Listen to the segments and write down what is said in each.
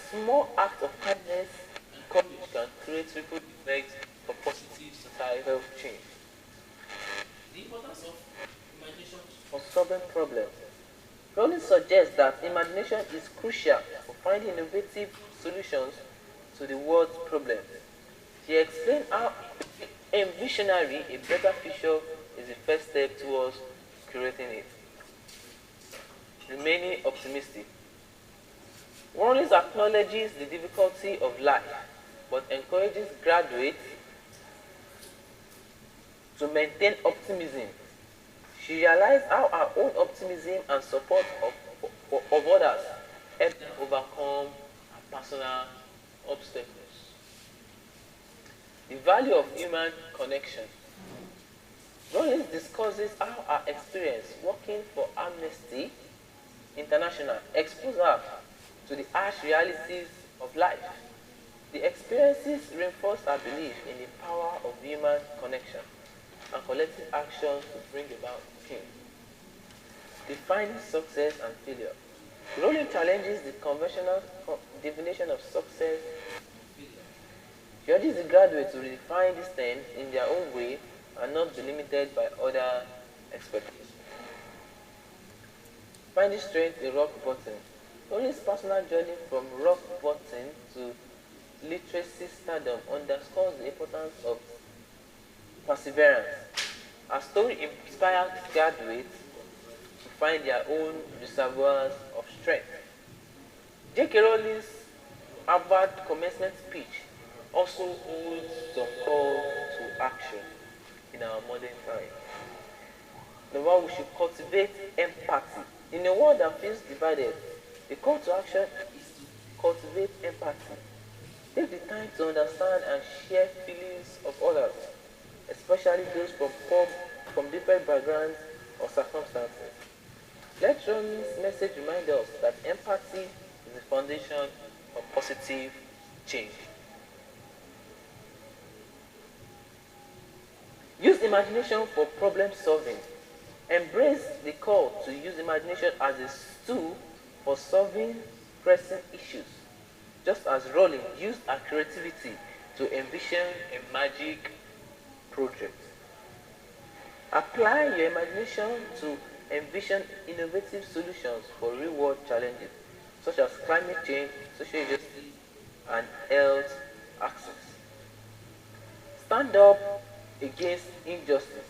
small act of kindness and courage can create ripple effects for positive societal change. The importance of imagination for solving problems. Rowling suggests that imagination is crucial for finding innovative solutions to the world's problems. She explained how a visionary, a better future is the first step towards creating it. Remaining optimistic. Rawlings acknowledges the difficulty of life, but encourages graduates to maintain optimism. She realized how her own optimism and support of others help them overcome her personal obstacles. The value of human connection. Rollins discusses how her experience working for Amnesty International exposed her to the harsh realities of life. The experiences reinforced her belief in the power of human connection and collective action to bring about change. Defining success and failure. Rowling challenges the conventional definition of success and failure. She urges the graduates to redefine these terms in their own way and not be limited by other expectations. Finding strength in rock bottom. Rowling's personal journey from rock bottom to literacy stardom underscores the importance of perseverance. Our story inspires graduates to find their own reservoirs of strength. J.K. Rowling's Harvard commencement speech also holds some call to action in our modern time. The one we should cultivate empathy. In a world that feels divided, the call to action is to cultivate empathy. Take the time to understand and share feelings of others, especially those from different backgrounds or circumstances. Let Rowling's message remind us that empathy is the foundation of positive change. Use imagination for problem solving. Embrace the call to use imagination as a tool for solving pressing issues, just as Rowling used her creativity to envision a magic project. Apply your imagination to envision innovative solutions for real-world challenges, such as climate change, social justice, and health access. Stand up against injustice.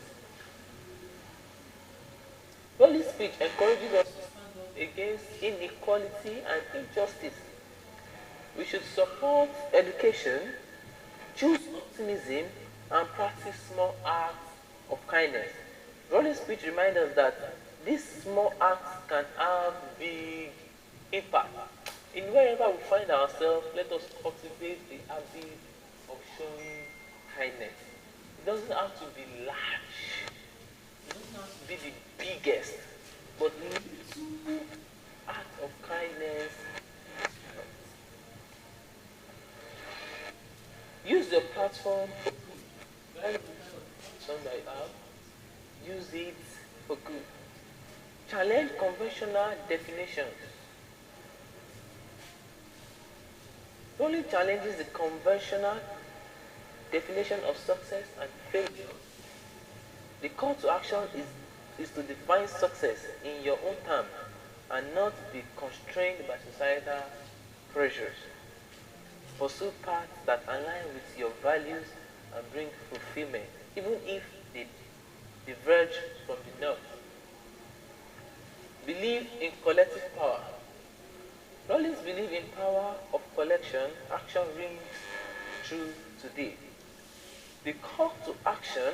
Rowling's speech encourages us to stand up against inequality and injustice. We should support education, choose optimism, and practice small acts of kindness. Rowling's speech reminds us that these small acts can have big impact. In wherever we find ourselves, let us cultivate the habit of showing kindness. It doesn't have to be large. It doesn't have to be the biggest. But little acts of kindness. Use your platform for good. Whatever kind of platform that you have, use it for good. Challenge conventional definitions. Rowling challenges the conventional definition of success and failure. The call to action is to define success in your own terms and not be constrained by societal pressures. Pursue paths that align with your values and bring fulfillment, even if they diverge from the norm. Believe in collective power. Rowling's belief in power of collection action rings true today. The call to action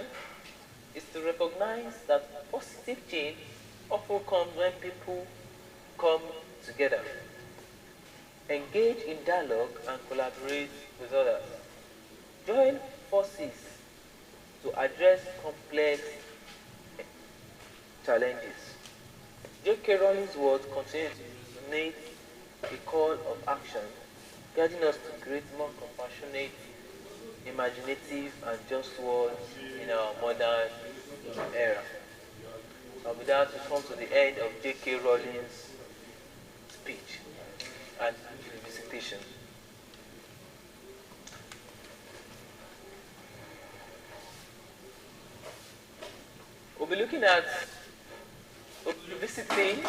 is to recognize that positive change often comes when people come together, engage in dialogue, and collaborate with others. Join forces to address complex challenges. J.K. Rowling's words continue to resonate the call of action, guiding us to create more compassionate, imaginative, and just world in our modern era. And with that, we come to the end of J.K. Rowling's speech and revisitation. education. We'll be looking at, we'll be visiting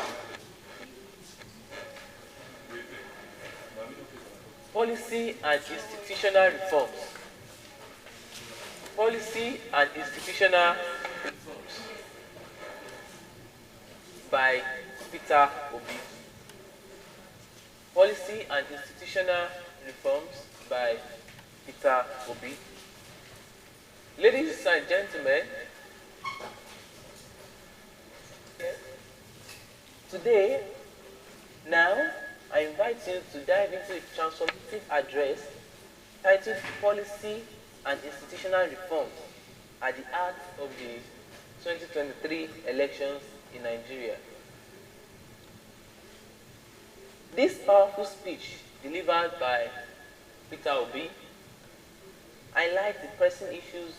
policy and institutional reforms. Policy and institutional reforms by Peter Obi. Policy and institutional reforms by Peter Obi. Ladies and gentlemen, today, now, I invite you to dive into a transformative address titled Policy and Institutional Reforms at the heart of the 2023 elections in Nigeria. This powerful speech delivered by Peter Obi highlights the pressing issues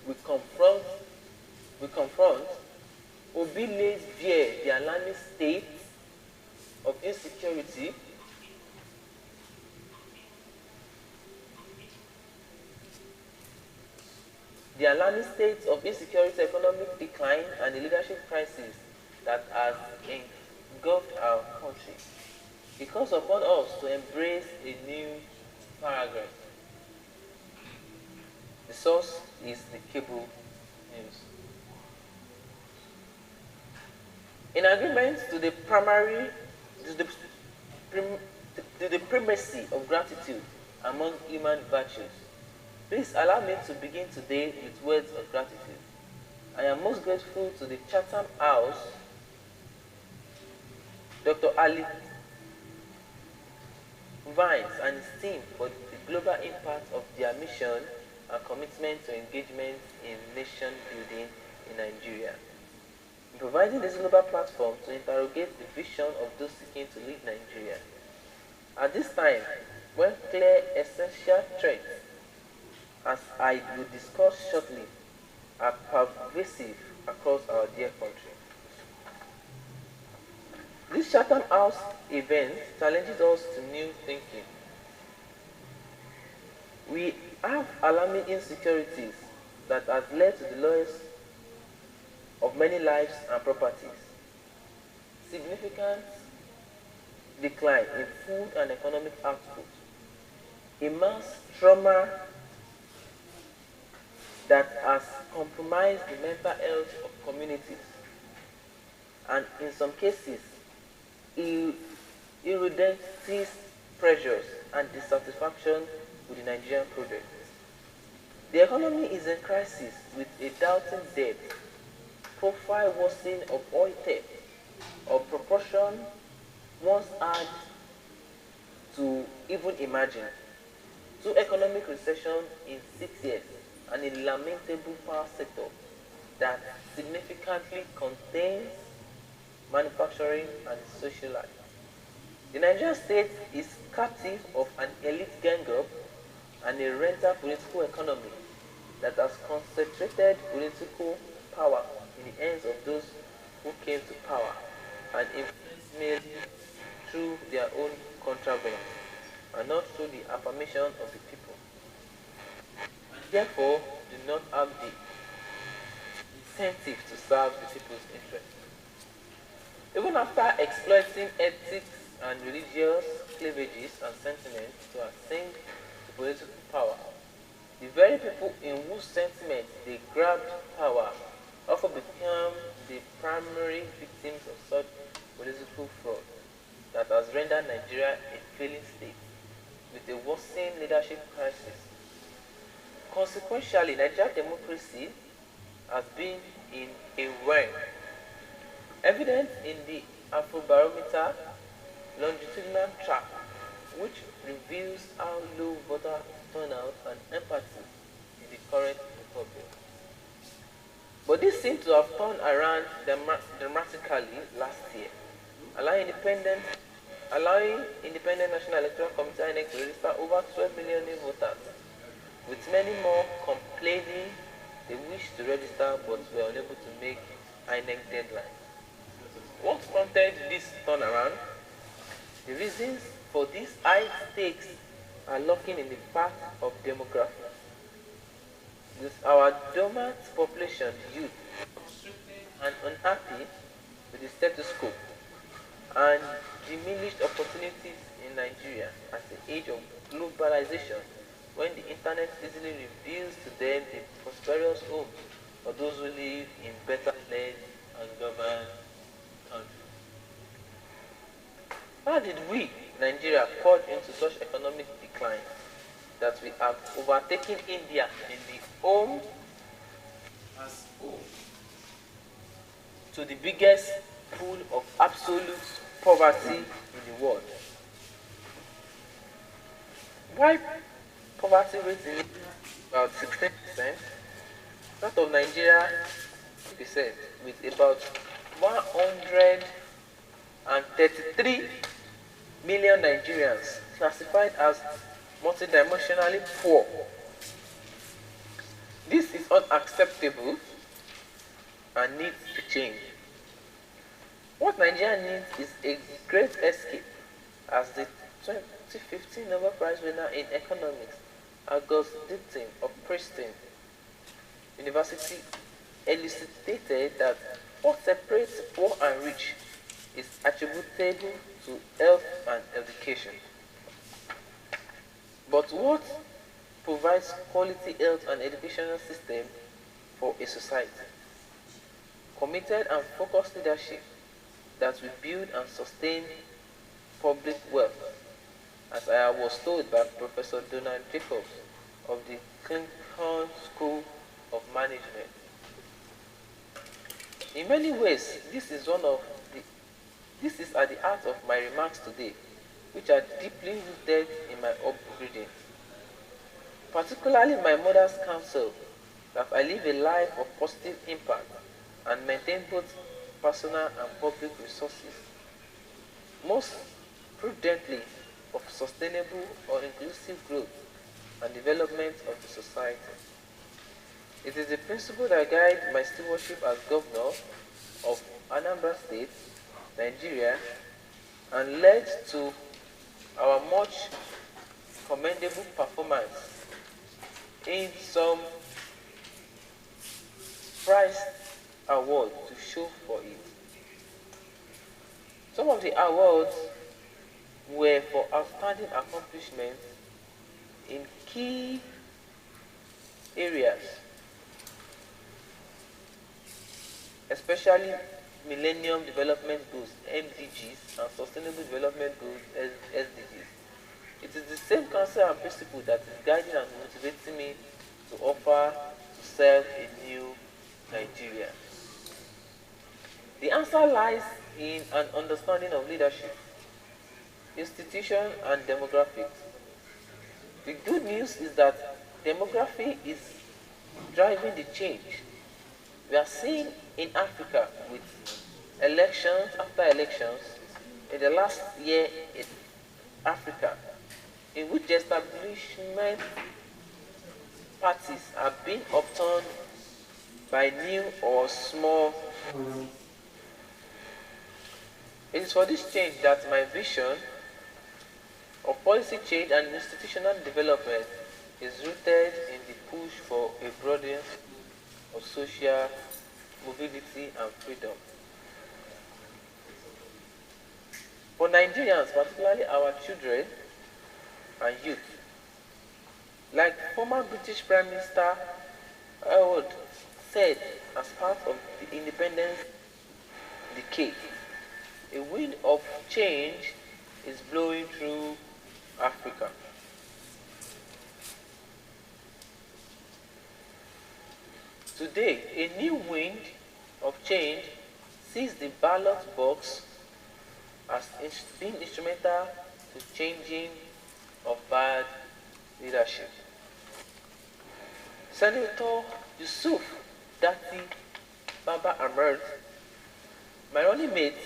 we confront. Obi lays bare the alarming state of insecurity economic decline, and the leadership crisis that has engulfed our country. It calls upon us to embrace a new paragraph. The source is the Cable News. In agreement to the primacy of gratitude among human virtues, please allow me to begin today with words of gratitude. I am most grateful to the Chatham House, Dr. Ali Vines and his team for the global impact of their mission and commitment to engagement in nation building in Nigeria. In providing this global platform to interrogate the vision of those seeking to lead Nigeria. At this time, when clear essential threats, as I will discuss shortly, are pervasive across our dear country. This Chatham House event challenges us to new thinking. We have alarming insecurities that has led to the loss of many lives and properties, significant decline in food and economic output, immense trauma that has compromised the mental health of communities, and in some cases, irredemptive pressures and dissatisfaction with the Nigerian project. The economy is in crisis with a doubting debt, profile worsening of oil theft, of proportion once hard to even imagine, 2 economic recession in 6 years, and a lamentable power sector that significantly contains manufacturing and social life. The Nigerian state is captive of an elite gang-up and a rental political economy that has concentrated political power in the hands of those who came to power and influenced merely through their own contraventions and not through the affirmation of the people. And therefore, do not have the incentive to serve the people's interests. Even after exploiting ethics and religious cleavages and sentiments to ascend to political power, the very people in whose sentiments they grabbed power often become the primary victims of such political fraud that has rendered Nigeria a failing state with a worsening leadership crisis. Consequentially, Nigerian democracy has been in a whirl, evident in the Afrobarometer longitudinal track, which reveals how low voter turnout and empathy in the current republic. But this seemed to have turned around dramatically last year, allowing Independent National Electoral Committee (INEC) to register over 12 million new voters, with many more complaining they wished to register but were unable to make INEC deadline. what prompted this turnaround? The reasons for these high stakes are lurking in the path of demography. Our dormant population, the youth, and unhappy with the status quo and diminished opportunities in Nigeria at the age of globalization, when the internet easily reveals to them the prosperous homes of those who live in better led and governed countries. How did we, Nigeria, fall into such economic decline that we have overtaken India in the home as home to the biggest pool of absolute poverty in the world? Why poverty rate in India about 16%, that of Nigeria 50%, with about 133 million Nigerians classified as multidimensionally poor. This is unacceptable and needs to change. What Nigeria needs is a great escape, as the 2015 Nobel Prize winner in economics, August Dipton of Princeton University, elucidated that what separates poor and rich is attributable to health and education. But what provides quality health and educational system for a society? Committed and focused leadership that will build and sustain public wealth, as I was told by Professor Donald Jacobs of the Clinton School of Management. In many ways, this is at the heart of my remarks today, which are deeply rooted in my upbringing, particularly my mother's counsel that I live a life of positive impact and maintain both personal and public resources, most prudently of sustainable or inclusive growth and development of the society. It is the principle that guides my stewardship as governor of Anambra State, Nigeria, and led to our much commendable performance in some prize awards to show for it. Some of the awards were for outstanding accomplishments in key areas, especially Millennium Development Goals, MDGs, and Sustainable Development Goals, SDGs. It is the same counsel and principle that is guiding and motivating me to offer to serve a new Nigeria. The answer lies in an understanding of leadership, institution, and demographics. The good news is that demography is driving the change. We are seeing in Africa, with elections after elections, in the last year in Africa, in which the establishment parties are being upturned by new or small. It is for this change that my vision of policy change and institutional development is rooted in the push for a broadening of social mobility and freedom. For Nigerians, particularly our children and youth, like former British Prime Minister Howard said as part of the independence decade, a wind of change is blowing through Africa. Today, a new wind of change sees the ballot box as being instrumental to changing of bad leadership. Senator Yusuf Dati Baba Ahmed, my running mate,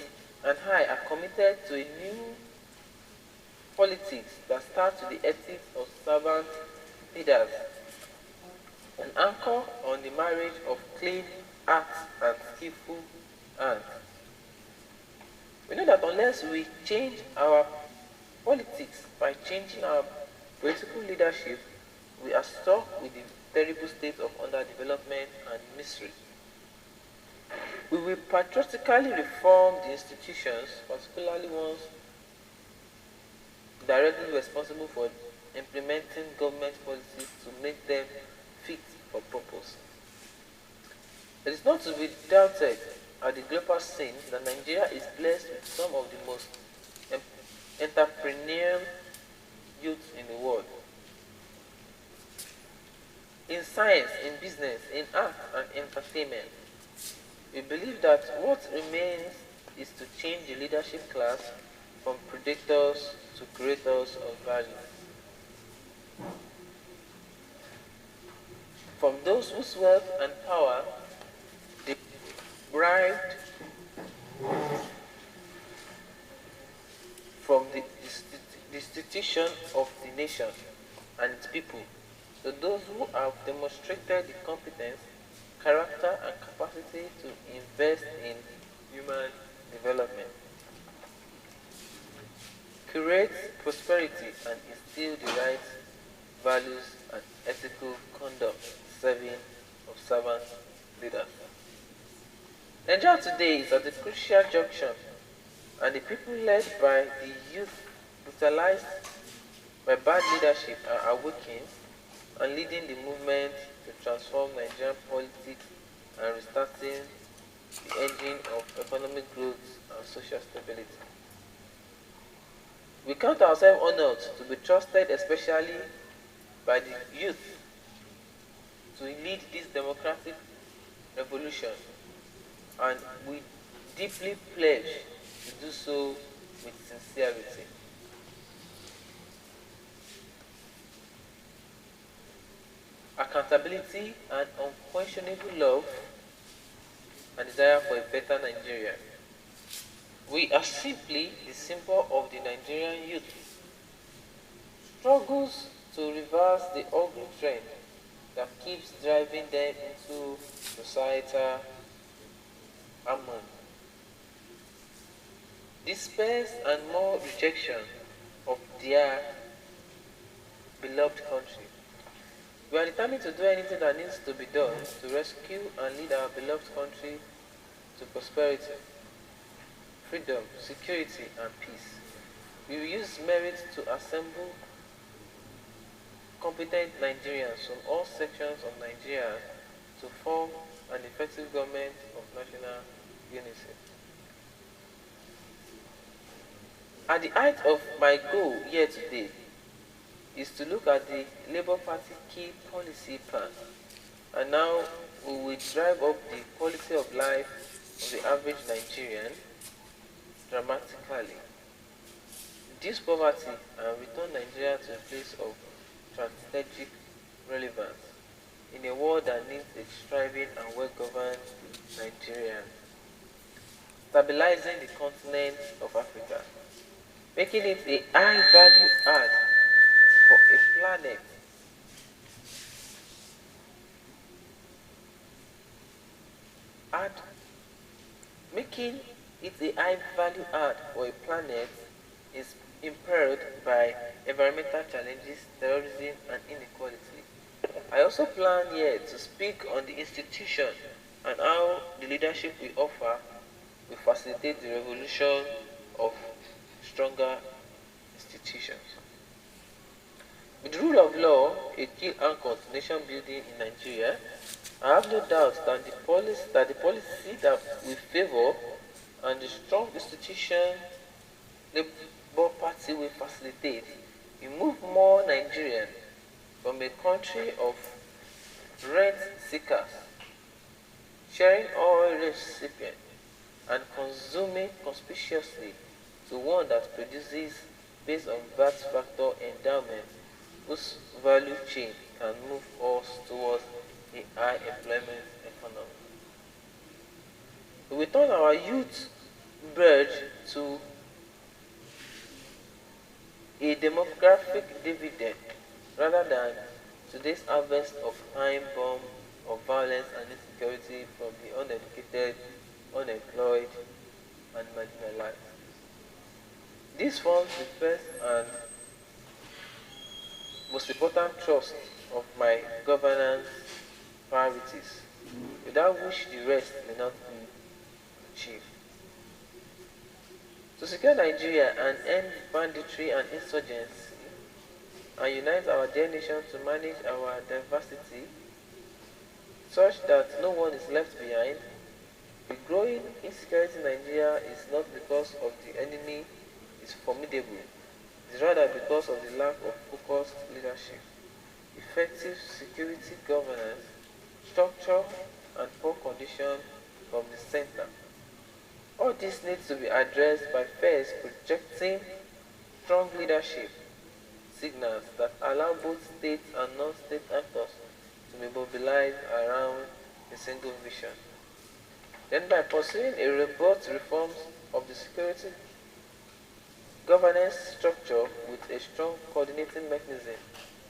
and I are committed to a new politics that starts with the ethics of servant leaders, an anchor on the marriage of clean heart and skillful hand. We know that unless we change our politics by changing our political leadership, we are stuck with the terrible state of underdevelopment and misery. We will patriotically reform the institutions, particularly ones directly responsible for implementing government policies to make them fit for purpose. It is not to be doubted at the global scene that Nigeria is blessed with some of the most entrepreneurial youth in the world. In science, in business, in art and entertainment, we believe that what remains is to change the leadership class from predators to creators of value. From those whose wealth and power derived from the institution of the nation and its people, to those who have demonstrated the competence, character, and capacity to invest in human development, create prosperity, and instill the right values and ethical conduct serving of servant leaders. Nigeria today is at a crucial junction, and the people led by the youth brutalized by bad leadership are awakening and leading the movement to transform Nigerian politics and restarting the engine of economic growth and social stability. We count ourselves honored to be trusted, especially by the youth, to lead this democratic revolution, and we deeply pledge to do so with sincerity. Accountability and unquestionable love and desire for a better Nigeria. We are simply the symbol of the Nigerian youth. Struggles to reverse the ugly trend that keeps driving them into societal harmony. Despair and more rejection of their beloved country. We are determined to do anything that needs to be done to rescue and lead our beloved country to prosperity, freedom, security, and peace. We will use merit to assemble competent Nigerians from all sections of Nigeria to form an effective government of national unity. At the height of my goal here today is to look at the Labour Party key policy plan, and now we will drive up the quality of life of the average Nigerian dramatically, reduce poverty, and return Nigeria to a place of strategic relevance in a world that needs a thriving and well-governed Nigeria, stabilizing the continent of Africa, making it a high-value add for a planet making it a high-value add for a planet is impaired by environmental challenges, terrorism, and inequality. I also plan here to speak on the institution and how the leadership we offer will facilitate the revolution of stronger institutions. With the rule of law a key anchor to nation building in Nigeria, I have no doubt that the policy that we favor and the strong institution Labour Party will facilitate will move more Nigerians from a country of rent seekers, sharing oil recipients, and consuming conspicuously to one that produces based on VAT factor endowment whose value chain can move us towards a high employment economy. We will turn our youth bridge to a demographic dividend rather than today's harvest of time bomb of violence and insecurity from the uneducated, unemployed, and marginalized. This forms the first and most important thrust of my governance priorities, without which the rest may not be achieved. To secure Nigeria and end banditry and insurgency, and unite our dear nation to manage our diversity such that no one is left behind, the growing insecurity in Nigeria is not because of the enemy is formidable, it is rather because of the lack of focused leadership, effective security governance, structure, and poor condition from the center. All this needs to be addressed by first projecting strong leadership signals that allow both state and non-state actors to be mobilized around a single vision. Then by pursuing a robust reforms of the security governance structure with a strong coordinating mechanism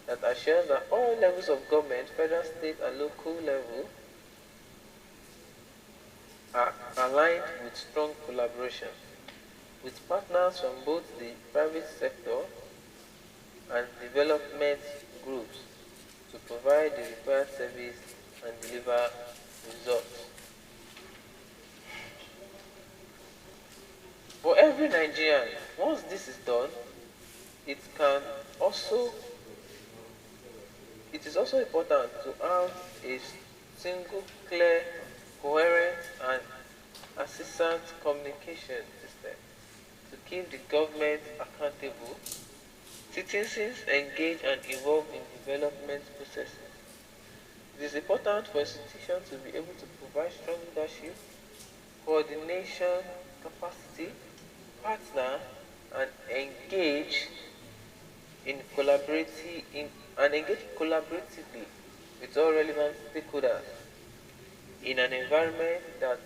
that assures that all levels of government, federal, state, and local level are aligned with strong collaboration with partners from both the private sector and development groups to provide the required service and deliver results. For every Nigerian, once this is done, it can also it is also important to have a single, clear, coherent, and assistant communication system to keep the government accountable, citizens engaged and involved in development processes. It is important for institutions to be able to provide strong leadership, coordination capacity, partner, and engage collaboratively with all relevant stakeholders in an environment that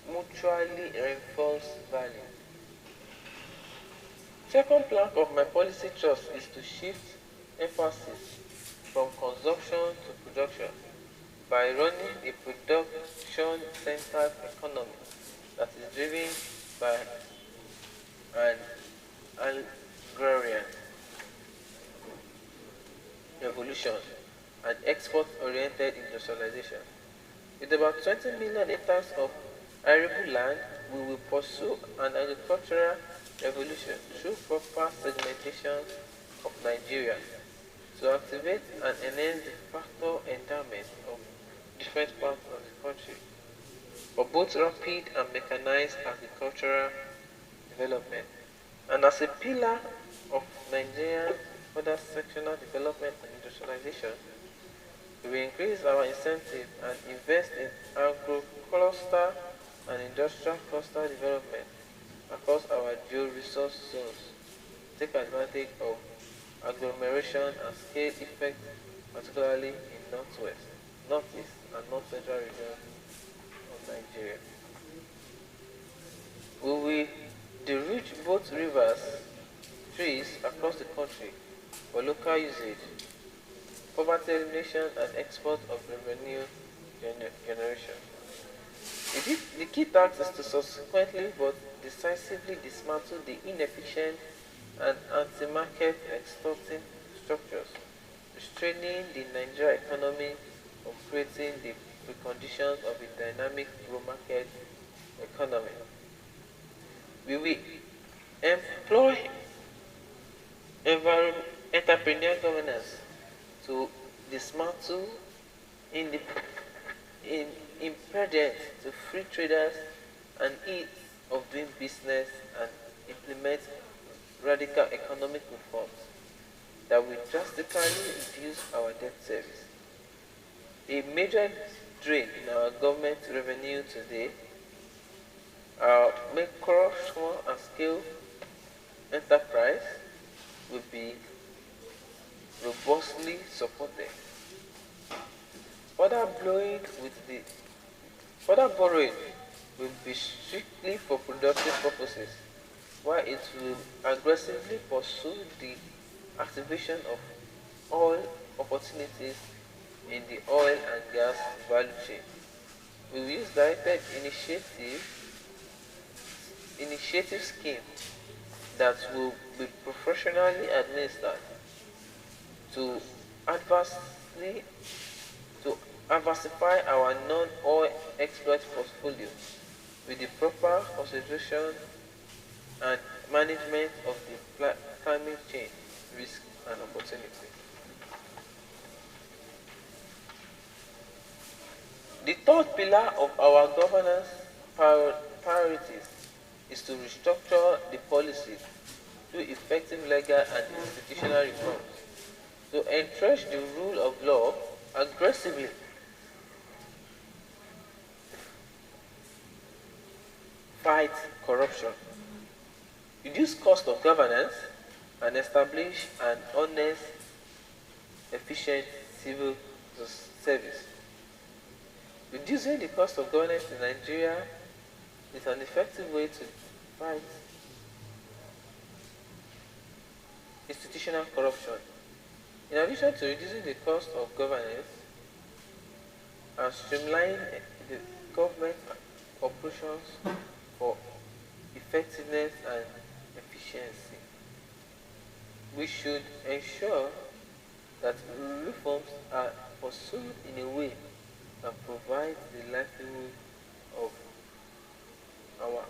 mutually reinforces value. Second plank of my policy thrust is to shift emphasis from consumption to production by running a production-centered economy that is driven by an agrarian revolution and export-oriented industrialization. With about 20 million hectares of arable land, we will pursue an agricultural revolution through proper segmentation of Nigeria to activate and enhance the factor endowment of different parts of the country for both rapid and mechanized agricultural development, and as a pillar of Nigerian further sectional development and industrialization, we will increase our incentive and invest in agro-cluster and industrial cluster development across our geo-resource zones, take advantage of agglomeration and scale effect, particularly in northwest, northeast, and north central regions of Nigeria. We will deroute both rivers, trees across the country for local usage, poverty elimination, and export of revenue generation. The key task is to subsequently but decisively dismantle the inefficient and anti-market extorting structures, restraining the Nigerian economy from creating the preconditions of a dynamic pro-market economy. We will employ entrepreneurial governance to dismantle in impediment to free traders and ease of doing business, and implement radical economic reforms that will drastically reduce our debt service. A major drain in our government revenue today our micro, small, and scale enterprise will be robustly supported. Further borrowing further borrowing will be strictly for productive purposes, while it will aggressively pursue the activation of all opportunities in the oil and gas value chain. We will use directed initiative scheme that will be professionally administered to adversely to diversify our non-oil exploit portfolio with the proper consideration and management of the climate change risk and opportunity. The third pillar of our governance priorities is to restructure the policy through effective legal and institutional reforms to entrench the rule of law aggressively, fight corruption, reduce cost of governance, and establish an honest, efficient civil service. Reducing the cost of governance in Nigeria is an effective way to fight institutional corruption. In addition to reducing the cost of governance and streamlining the government operations for effectiveness and efficiency, we should ensure that reforms are pursued in a way that provides the livelihood of our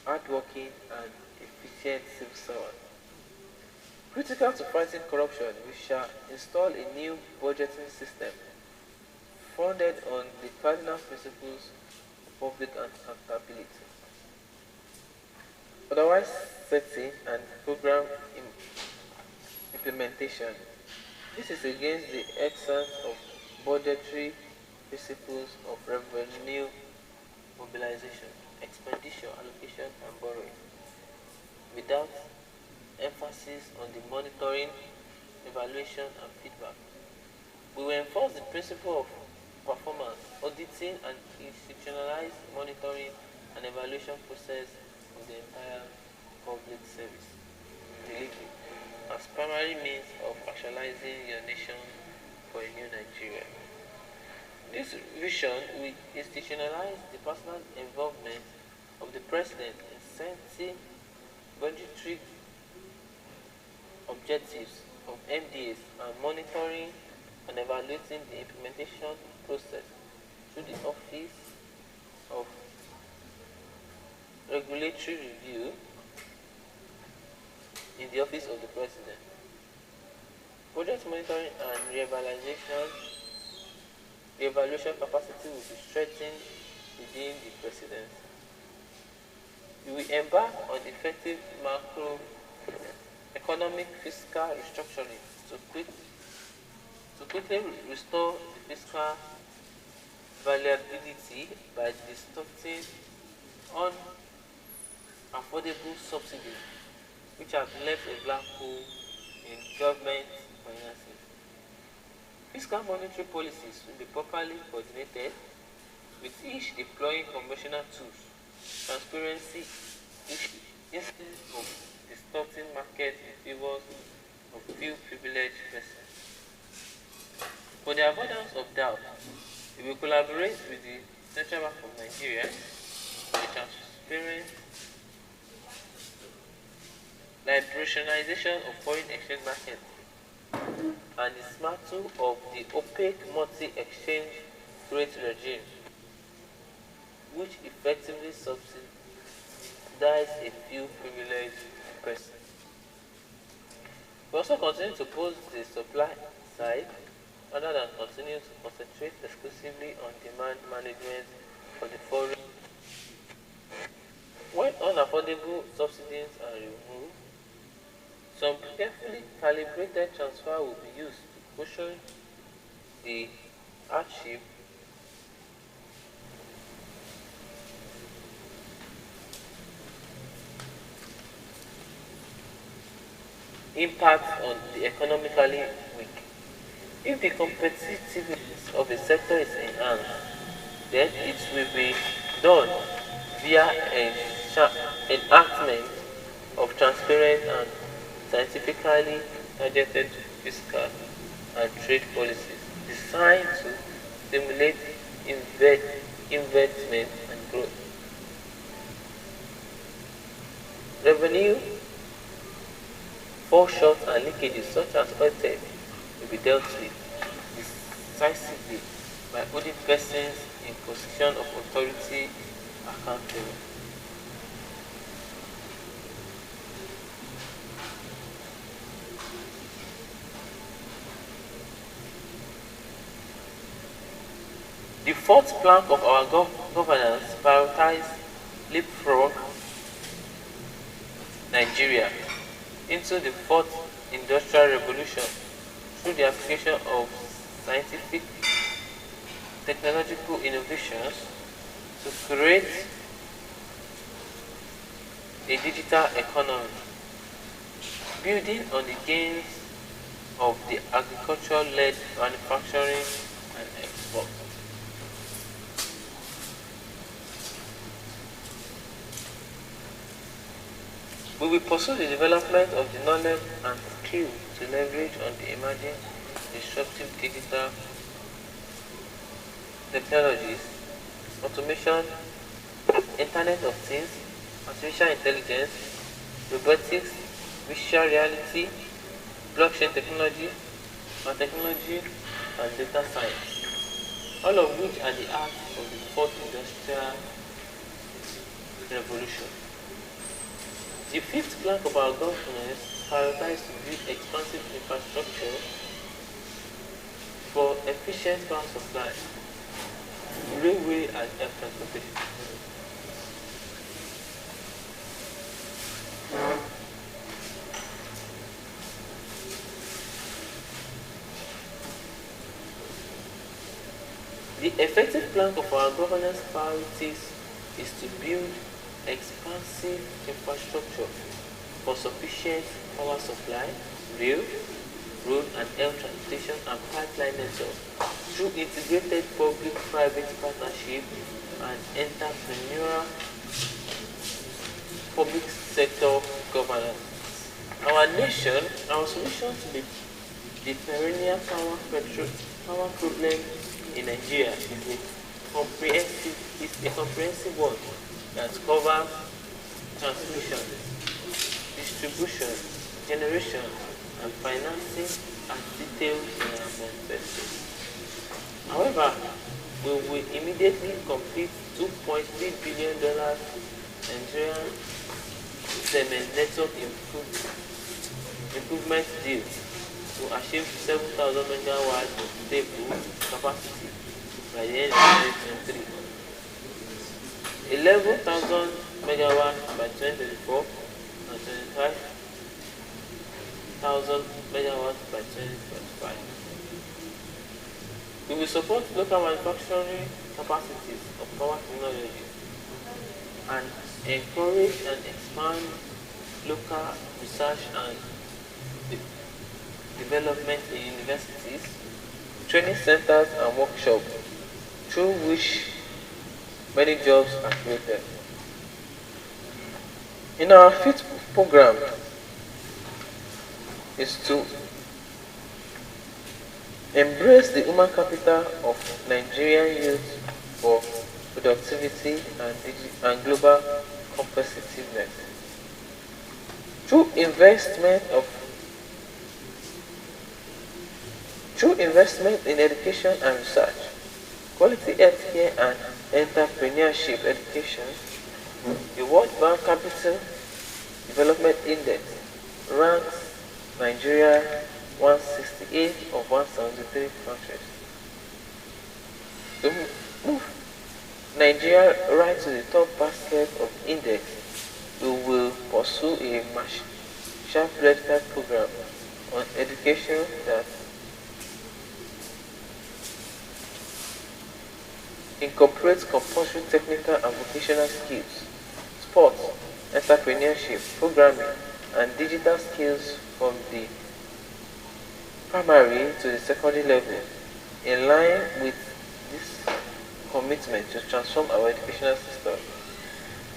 hardworking and efficient civil servants. Critical to fighting corruption, we shall install a new budgeting system founded on the cardinal principles of public accountability. Otherwise, setting and program implementation. This is against the essence of budgetary principles of revenue mobilization, expenditure, allocation, and borrowing, without emphasis on the monitoring, evaluation, and feedback. We will enforce the principle of performance, auditing, and institutionalize monitoring and evaluation process of the entire public service delivery as primary means of actualizing your nation for a new Nigeria. This vision will institutionalize the personal involvement of the President in setting budgetary objectives of MDAs and monitoring and evaluating the implementation process through the Office of Regulatory Review in the Office of the President. Project monitoring and re-evaluation capacity will be strengthened within the Presidency. We will embark on effective macroeconomic fiscal restructuring to quickly restore the fiscal viability by distorting unaffordable subsidies which have left a black hole in government finances. Fiscal monetary policies will be properly coordinated, with each deploying conventional tools, transparency issues, instead of distorting market in favor of few privileged persons. For the avoidance of doubt, we will collaborate with the Central Bank of Nigeria for the transparent liberalization of foreign exchange markets and dismantle of the opaque multi-exchange rate regime, which effectively subsidize a few privileged persons. We also continue to push the supply side rather than continue to concentrate exclusively on demand management for the foreign. When unaffordable subsidies are removed, some carefully calibrated transfer will be used to cushion the hardship impact on the economically weak. If the competitiveness of a sector is enhanced, then it will be done via enactment of transparent and scientifically targeted fiscal and trade policies designed to stimulate investment and growth. Revenue fall short and leakages such as oil theft will be dealt with decisively by holding persons in position of authority accountable. The fourth plank of our governance prioritizes leapfrog Nigeria into the fourth industrial revolution through the application of scientific technological innovations to create a digital economy, building on the gains of the agriculture-led manufacturing and export. We will pursue the development of the knowledge and skill to leverage on the emerging disruptive digital technologies, automation, Internet of Things, artificial intelligence, robotics, virtual reality, blockchain technology, biotechnology, and data science, all of which are the heart of the fourth industrial revolution. The fifth plank of our governance prioritizes to build expansive infrastructure for efficient power supply, railway and air transportation. The effective plank of our governance priorities is to build expansive infrastructure for sufficient power supply, rail, road and air transportation and pipeline network through integrated public-private partnership and entrepreneurial public sector governance. Our solution to the perennial power problem in Nigeria is a comprehensive one that covers transmission, distribution, generation, and financing as detailed in our manifesto. However, we will immediately complete $2.3 billion Nigerian cement network improvement deal to achieve 7,000 megawatts of stable capacity by the end of 2023. 11,000 megawatts by 2024 and 25,000 megawatts by 2025. We will support local manufacturing capacities of power technology and encourage and expand local research and development in universities, training centers and workshops through which many jobs are created. In our fifth program is to embrace the human capital of Nigerian youth for productivity and global competitiveness. Through investment in education and research, quality healthcare and entrepreneurship education, the World Bank Capital Development Index ranks Nigeria 168 of 173 countries. To move Nigeria right to the top basket of index, we will pursue a Marshall-led program on education that incorporates compulsory technical and vocational skills, sports, entrepreneurship, programming, and digital skills from the primary to the secondary level, in line with this commitment to transform our educational system.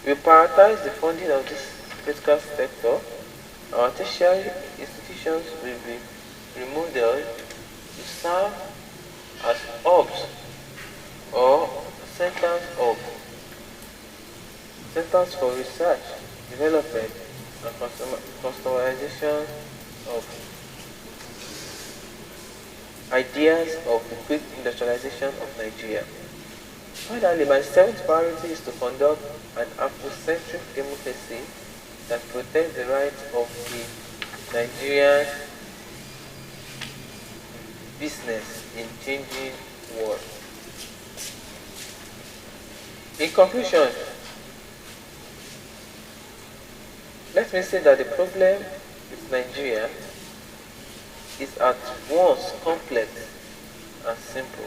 We prioritize the funding of this critical sector. Our tertiary institutions will be remodeled to serve as hubs or centers for research, development, and customization of ideas of the quick industrialization of Nigeria. Finally, my seventh priority is to conduct an Afrocentric democracy that protects the rights of the Nigerian business in changing world. In conclusion, let me say that the problem with Nigeria is at once complex and simple.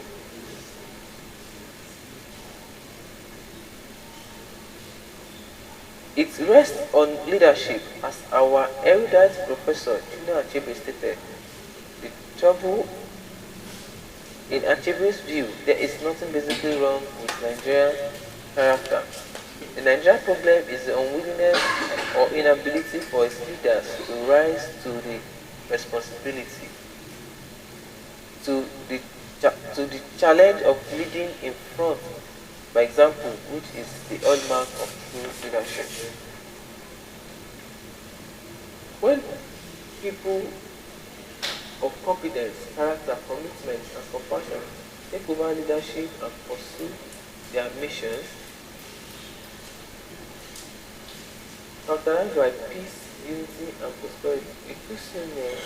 It rests on leadership, as our erudite professor Chinua Achebe stated. The trouble, in Achebe's view, there is nothing basically wrong with Nigerian character. The Nigerian problem is the unwillingness or inability for its leaders to rise to the responsibility, to the challenge of leading in front by example, which is the hallmark of true leadership. When people of competence, character, commitment, and compassion take over leadership and pursue their missions, characterized by peace, unity, and prosperity, a Christian will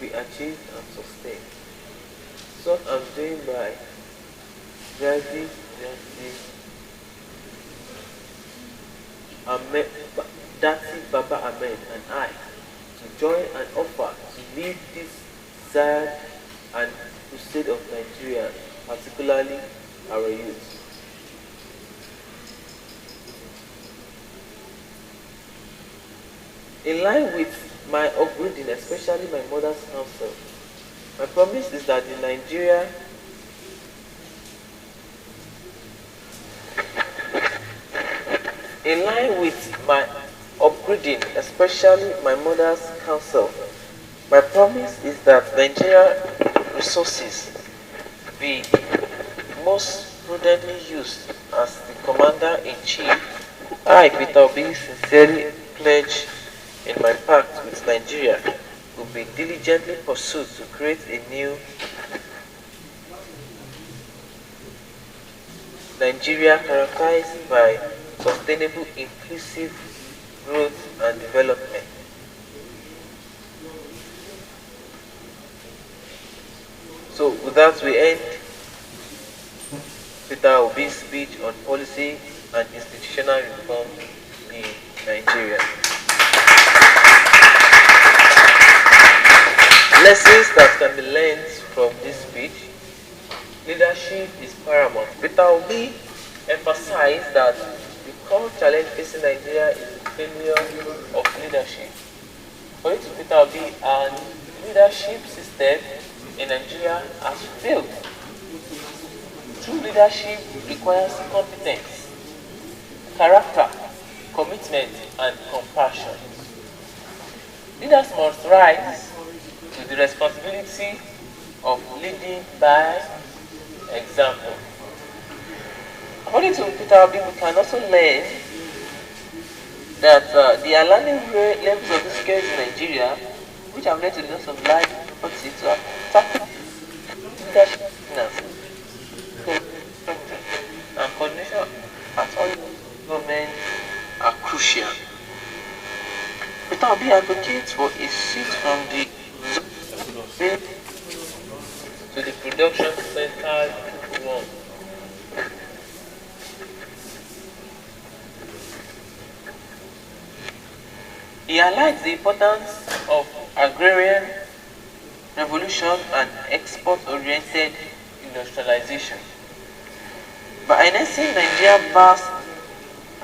be achieved and sustained. So I'm doing by Dati Baba Ahmed and I to join and offer to lead this sad and crusade of Nigeria, particularly our youth. In line with my upbringing, especially my mother's counsel, my promise is that in Nigeria, in line with my upgrading, especially my mother's counsel, my promise is that Nigeria resources be most prudently used. As the Commander-in-Chief, I, Peter Obi, sincerely pledge in my pact with Nigeria will be diligently pursued to create a new Nigeria characterized by sustainable, inclusive growth and development. So with that we end Peter Obi's speech on policy and institutional reform in Nigeria. Lessons that can be learned from this speech. Leadership is paramount. Peter Obi emphasized that the core challenge facing Nigeria is the failure of leadership. According to Peter Obi, our leadership system in Nigeria has failed. True leadership requires competence, character, commitment, and compassion. Leaders must rise to the responsibility of leading by example. According to Peter Obi, we can also learn that the alarming levels of insecurity in Nigeria, which have led to loss of life and property, to attack leadership and coordination at all government are crucial. Peter Obi advocates for a shift from the to the production-centered one. He highlights the importance of agrarian revolution and export-oriented industrialization. By harnessing Nigeria's vast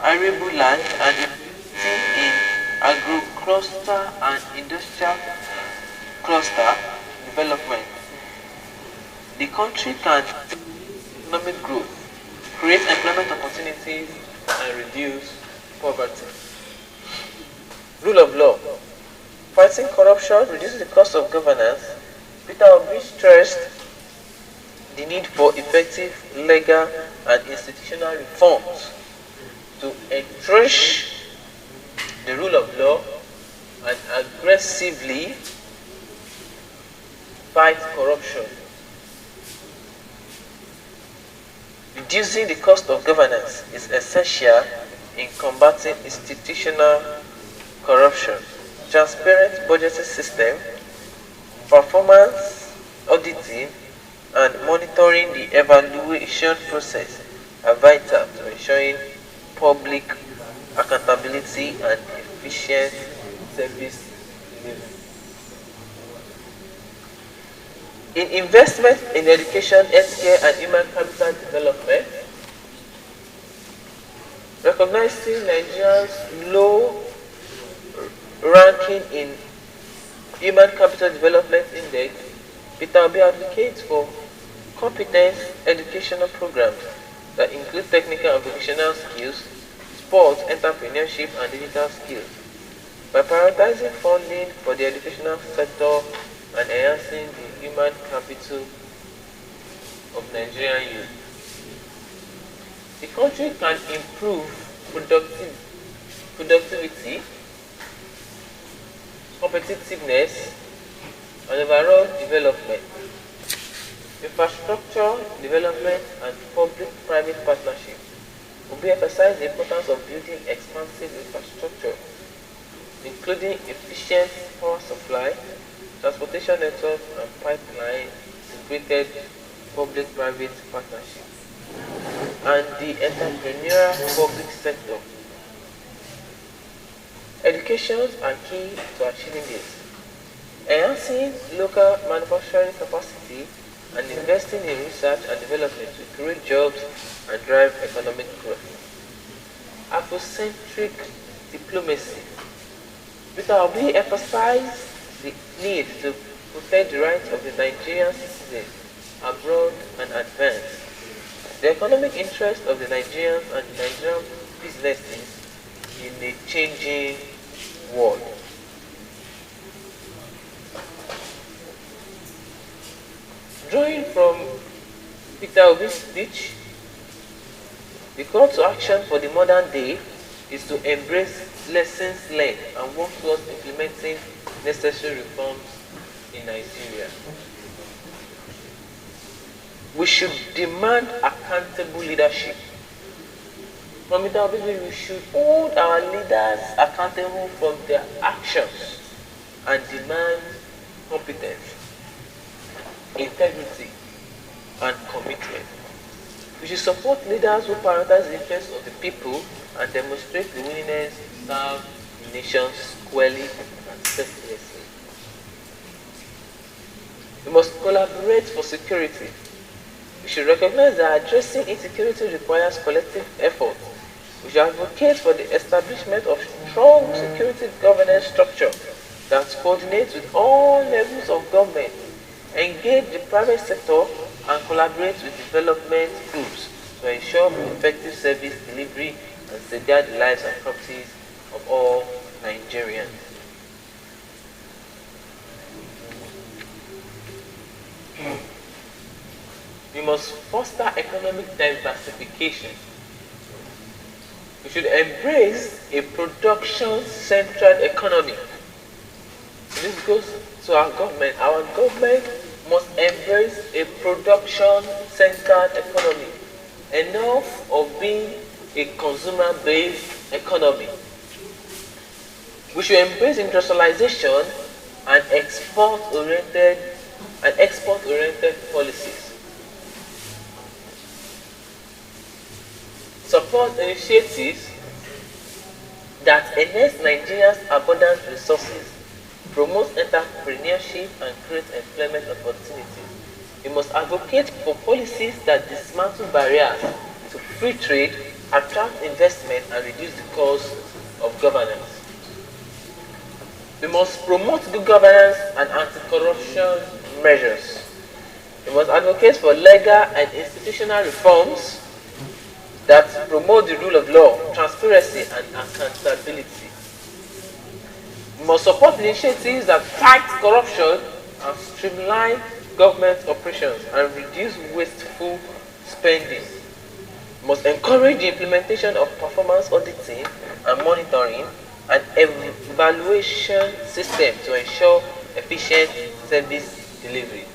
arable land and investing in agro-cluster and industrial cluster development, the country can economic growth, create employment opportunities, and reduce poverty. Rule of law. Fighting corruption reduces the cost of governance. Peter Obi stressed the need for effective legal and institutional reforms to entrench the rule of law and aggressive comprehensively fight corruption. Reducing the cost of governance is essential in combating institutional corruption. Transparent budgeting system, performance auditing, and monitoring the evaluation process are vital to ensuring public accountability and efficient service delivery. In investment in education, healthcare, and human capital development, recognizing Nigeria's low ranking in Human Capital Development Index, Peter Obi advocates for competence educational programs that include technical and vocational skills, sports, entrepreneurship, and digital skills. By prioritizing funding for the educational sector and enhancing the human capital of Nigerian youth, the country can improve productivity, competitiveness, and overall development. Infrastructure development and public-private partnership will be emphasized the importance of building expansive infrastructure, including efficient power supply, transportation networks, and pipeline integrated public-private partnership, and the entrepreneurial public sector. Education are key to achieving this. Enhancing local manufacturing capacity and investing in research and development to create jobs and drive economic growth. Afrocentric diplomacy. Peter Obi emphasized the need to protect the rights of the Nigerian citizens abroad and advance the economic interest of the Nigerians and Nigerian businesses in a changing world. Drawing from Peter Obi's speech, the call to action for the modern day is to embrace lessons learned and work towards implementing necessary reforms in Nigeria. We should demand accountable leadership. From Peter Obi, we should hold our leaders accountable for their actions and demand competence, integrity, and commitment. We should support leaders who prioritize the interests of the people and demonstrate the willingness to serve the nation squarely and selflessly. We must collaborate for security. We should recognize that addressing insecurity requires collective effort. We should advocate for the establishment of strong security governance structure that coordinates with all levels of government, engage the private sector, and collaborate with development groups to ensure effective service delivery and safeguard the lives and properties of all Nigerians. We must foster economic diversification. We should embrace a production-centered economy. This goes to our government. Our government must embrace a production-centered economy. Enough of being a consumer-based economy. We should embrace industrialization and export-oriented policies. Support initiatives that enhance Nigeria's abundant resources, promote entrepreneurship, and create employment opportunities. We must advocate for policies that dismantle barriers to free trade, attract investment, and reduce the cost of governance. We must promote good governance and anti-corruption measures. We must advocate for legal and institutional reforms that promote the rule of law, transparency, and accountability. We must support initiatives that fight corruption and streamline government operations and reduce wasteful spending. We must encourage the implementation of performance auditing and monitoring an evaluation system to ensure efficient service delivery.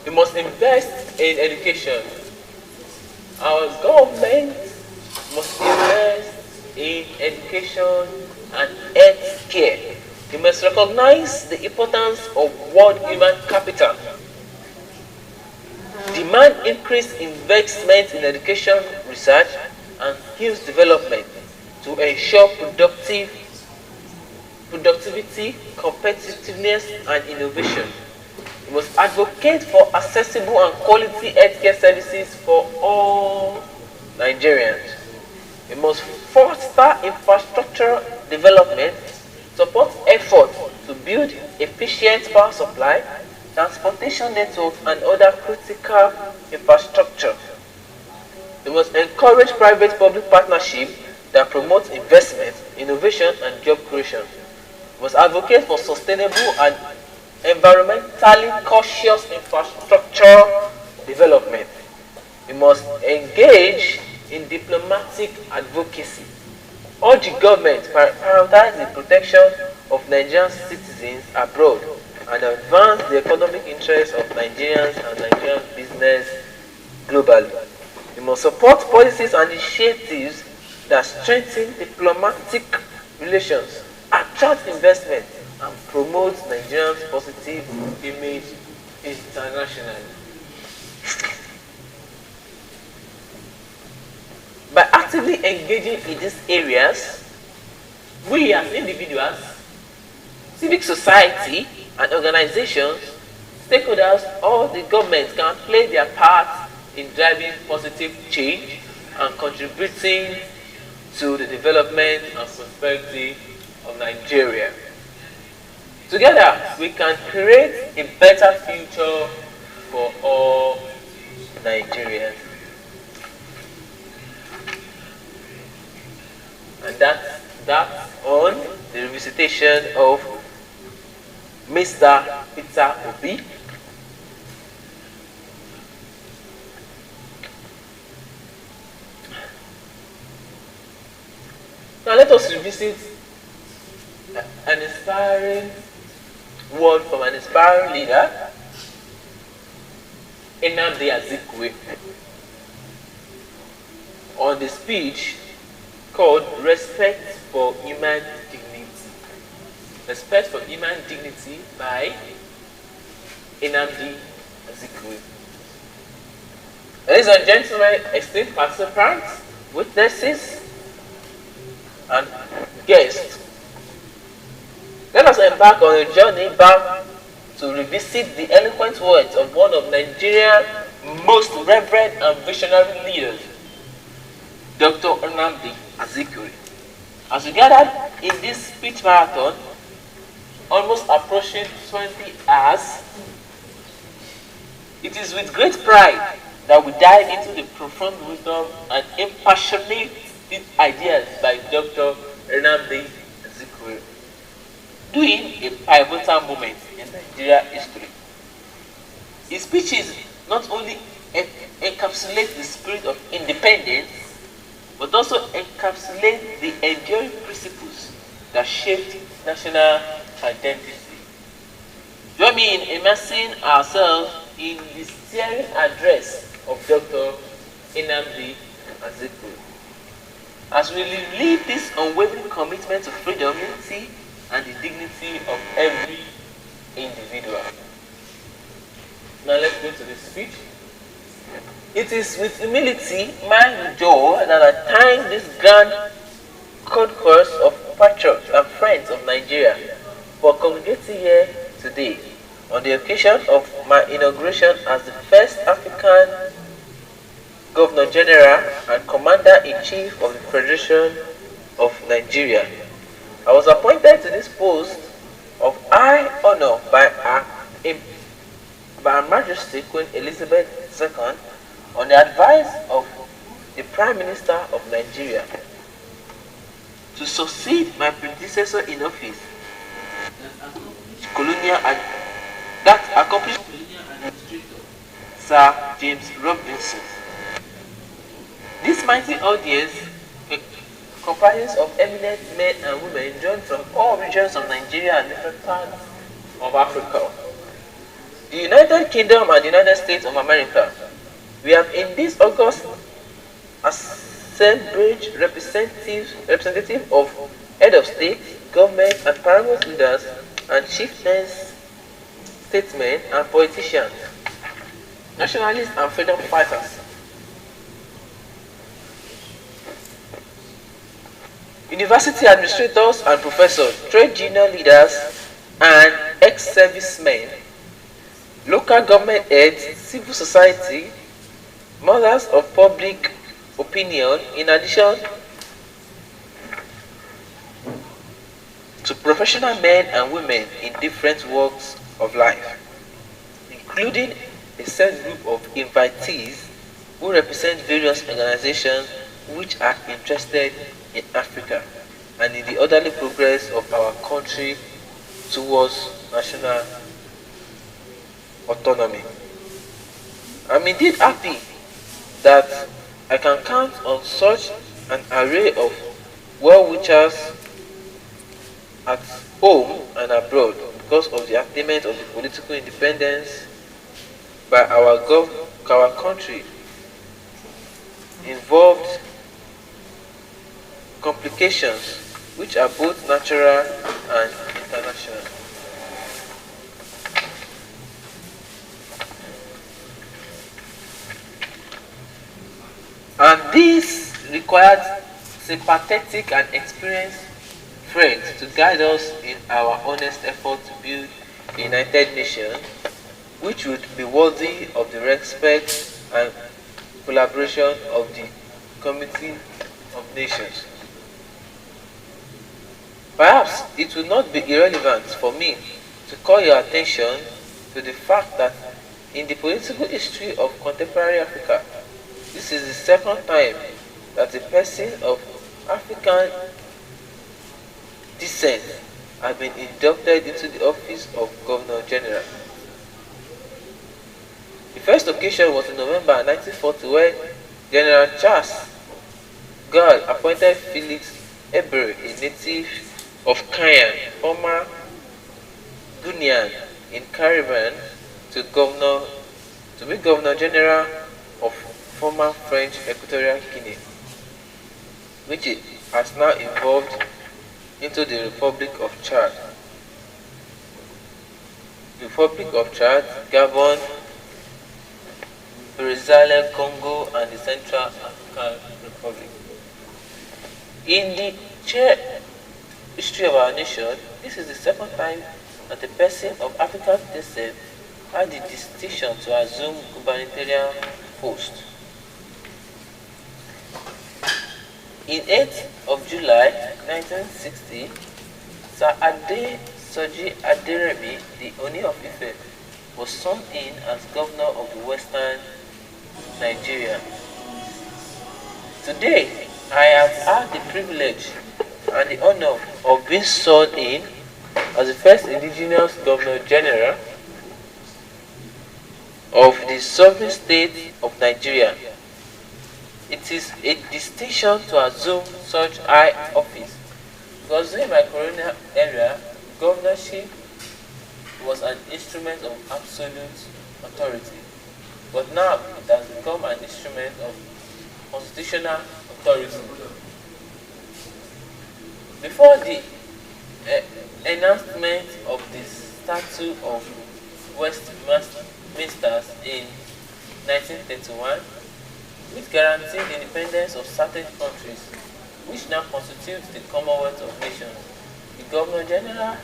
We must invest in education. Our government must invest in education and health care. We must recognize the importance of world human capital. Demand increased investment in education, research, and skills development to ensure productivity, competitiveness, and innovation. We must advocate for accessible and quality healthcare services for all Nigerians. We must foster infrastructure development, support efforts to build efficient power supply, transportation networks, and other critical infrastructure. We must encourage private-public partnership that promotes investment, innovation, and job creation. We must advocate for sustainable and environmentally conscious infrastructure development. We must engage in diplomatic advocacy. Urge the government to prioritize the protection of Nigerian citizens abroad and advance the economic interests of Nigerians and Nigerian business globally. We must support policies and initiatives that strengthen diplomatic relations, attract investment, and promote Nigeria's positive image internationally. By actively engaging in these areas, we as individuals, civic society, and organizations, stakeholders, all the governments can play their part in driving positive change and contributing to the development and prosperity of Nigeria. Together, we can create a better future for all Nigerians. And that's on the revisitation of Mr. Peter Obi. Now let us revisit an inspiring word from an inspiring leader, Nnamdi Azikiwe, on the speech called Respect for Human Dignity. Respect for Human Dignity by Nnamdi Azikiwe. Ladies and gentlemen, esteemed participants, witnesses, and guests, let us embark on a journey back to revisit the eloquent words of one of Nigeria's most reverend and visionary leaders, Dr. Nnamdi Azikiwe. As we gathered in this speech marathon, almost approaching 20 hours, it is with great pride that we dive into the profound wisdom and impassionate ideas by Dr. Nnamdi Azikiwe, during a pivotal moment in Nigeria history. His speeches not only encapsulate the spirit of independence, but also encapsulate the enduring principles that shaped national identity. Join me in immersing ourselves in the stirring address of Dr. Nnamdi Azikiwe, as we lead this unwavering commitment to freedom, unity, and the dignity of every individual. Now let's go to the speech. It is with humility, my joy, that I thank this grand concourse of patriots and friends of Nigeria for congregating here today on the occasion of my inauguration as the first African Governor General and Commander-in-Chief of the Federation of Nigeria. I was appointed to this post of high honor by Her Majesty Queen Elizabeth II on the advice of the Prime Minister of Nigeria to succeed my predecessor in office, that accomplished colonial administrator, Sir James Robinson. This mighty audience comprises of eminent men and women drawn from all regions of Nigeria and different parts of Africa. The United Kingdom and the United States of America. We have in this August assemblage representative of head of state, government and paramount leaders and chieftains, statesmen and politicians, nationalists and freedom fighters. University administrators and professors, trade union leaders and ex-servicemen, local government heads, civil society, mothers of public opinion, in addition to professional men and women in different walks of life, including a set group of invitees who represent various organizations which are interested in Africa and in the orderly progress of our country towards national autonomy. I'm indeed happy that I can count on such an array of well-wishers at home and abroad because of the attainment of the political independence by our country involved complications which are both natural and international. And this required sympathetic and experienced friends to guide us in our honest effort to build a united nation which would be worthy of the respect and collaboration of the Community of Nations. Perhaps it would not be irrelevant for me to call your attention to the fact that in the political history of contemporary Africa, this is the second time that a person of African descent has been inducted into the office of Governor General. The first occasion was in November 1940 when General Charles Gall appointed Felix Ebre, a native of Kayan, former Guinean in Caribbean, to be Governor General of former French Equatorial Guinea, which has now evolved into the Republic of Chad. The Republic of Chad, Gabon, Brazil, Congo, and the Central African Republic. In the history of our nation, this is the second time that a person of African descent had the distinction to assume gubernatorial post. In 8th of July 1960, Sir Ade Soji Aderemi, the Oni of Ife, was sworn in as governor of the Western Nigeria. Today, I have had the privilege and the honor of being sworn in as the first indigenous Governor General of the sovereign state of Nigeria. It is a distinction to assume such high office because during my colonial era, governorship was an instrument of absolute authority, but now it has become an instrument of constitutional authority. Before the enactment of the Statute of Westminster in 1931, which guaranteed the independence of certain countries, which now constitutes the Commonwealth of Nations, the Governor General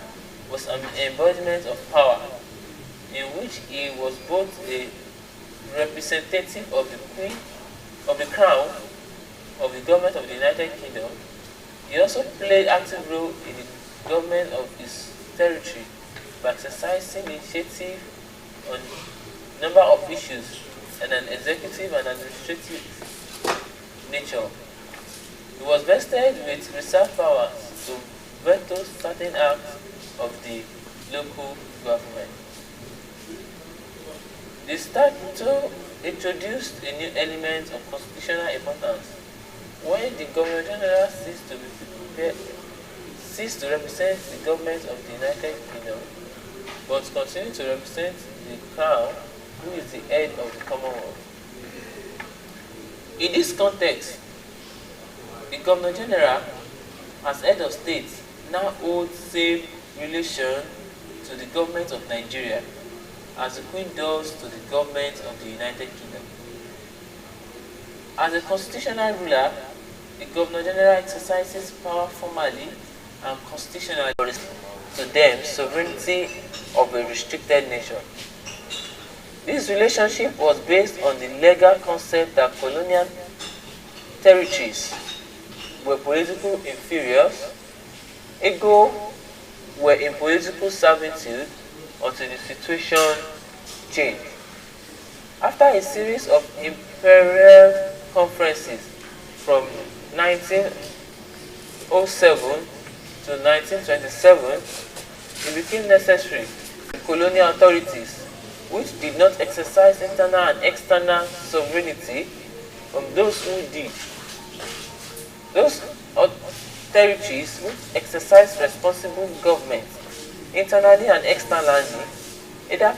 was an embodiment of power, in which he was both a representative of the Queen, of the Crown, of the government of the United Kingdom. He also played active role in the government of his territory by exercising initiative on a number of issues and an executive and administrative nature. He was vested with reserve powers to veto certain acts of the local government. The statute introduced a new element of constitutional importance When the Governor General ceased to represent the government of the United Kingdom, but continued to represent the Crown, who is the head of the Commonwealth. In this context, the Governor General, as head of state, now holds same relation to the government of Nigeria as the Queen does to the government of the United Kingdom. As a constitutional ruler, the Governor General exercises power formally and constitutionally to them sovereignty of a restricted nation. This relationship was based on the legal concept that colonial territories were political inferiors, ergo were in political servitude until the situation changed. After a series of imperial conferences from 1907 to 1927, it became necessary for colonial authorities, which did not exercise internal and external sovereignty from those who did. Those territories which exercise responsible government internally and externally, either